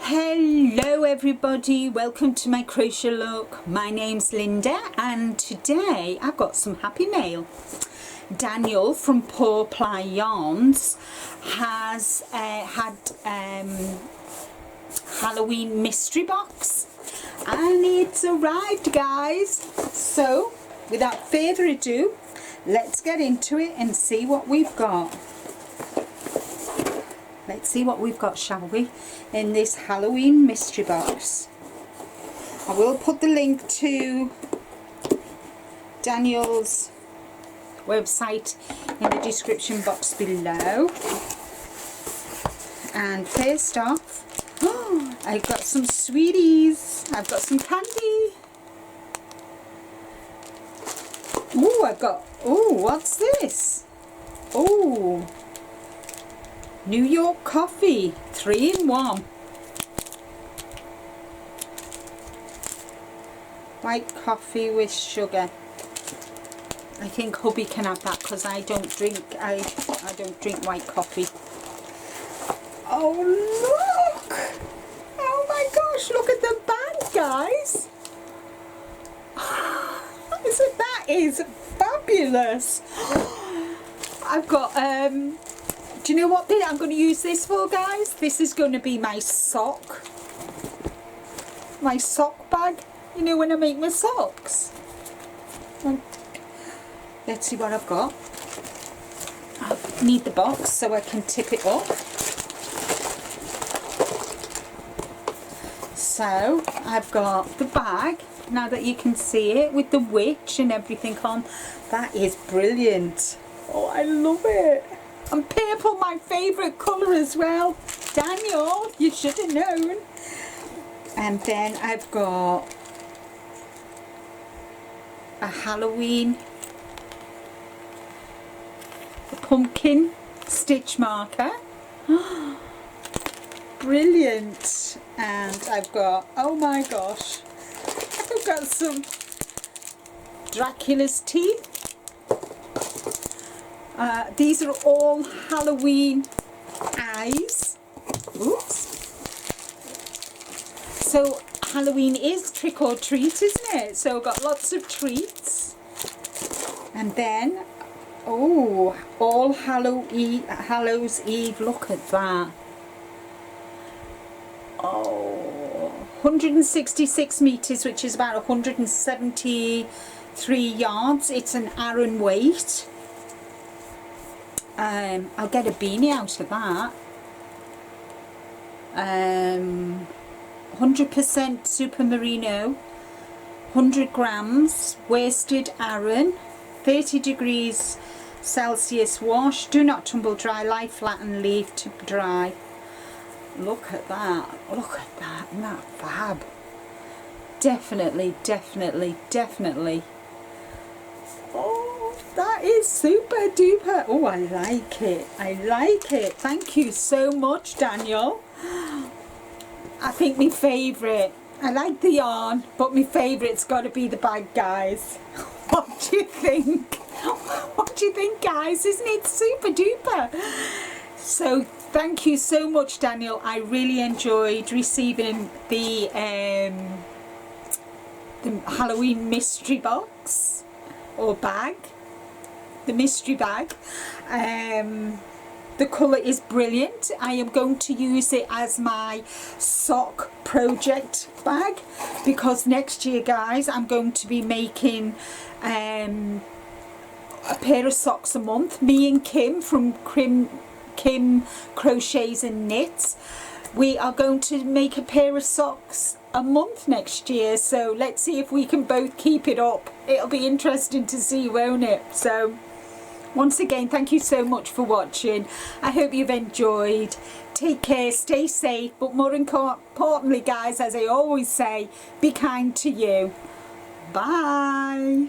Hello everybody, welcome to my crochet look. My name's Linda and today I've got some happy mail. Daniel from Paw Ply Yarns has had Halloween mystery box and it's arrived, guys. So without further ado, let's get into it and see what we've got. Let's see what we've got, shall we, in this Halloween mystery box. I will put the link to Daniel's website in the description box below. And first off, I've got some sweeties. I've got some candy. What's this? New York coffee, 3-in-1. White coffee with sugar. I think hubby can have that because I don't drink white coffee. Oh look! Oh my gosh, look at the bag, guys. That is fabulous. I've got do you know what I'm going to use this for, guys? This is going to be my sock bag, you know, when I make my socks. Let's see what I've got. I need the box so I can tip it up. So I've got the bag, now that you can see it, with the witch and everything on. That is brilliant. Oh, I love it. And purple, my favourite colour as well. Daniel, you should have known. And then I've got a Halloween, a pumpkin stitch marker. Brilliant. And I've got, oh my gosh, I've got some Dracula's teeth. These are all Halloween eyes. Oops. So Halloween is trick or treat, isn't it? So I've got lots of treats. And then, all Hallows Eve. Look at that. 166 metres, which is about 173 yards. It's an Aran weight. I'll get a beanie out of that. 100% super merino, 100 grams, worsted Aran, 30 degrees Celsius wash, do not tumble dry, lie flat and leave to dry. Look at that, isn't that fab? Definitely. That is super duper. Oh, I like it. Thank you so much, Daniel. I think my favourite, I like the yarn, but my favourite's got to be the bag, guys. What do you think? What do you think, guys? Isn't it super duper? So thank you so much, Daniel. I really enjoyed receiving the Halloween mystery box or bag. The mystery bag. The colour is brilliant. I am going to use it as my sock project bag because next year, guys, I'm going to be making a pair of socks a month. Me and Kim from Kim Crochets and Knits, we are going to make a pair of socks a month next year, so let's see if we can both keep it up. It'll be interesting to see, won't it? So once again, thank you so much for watching. I hope you've enjoyed. Take care, stay safe, but more importantly, guys, as I always say, be kind to you. Bye.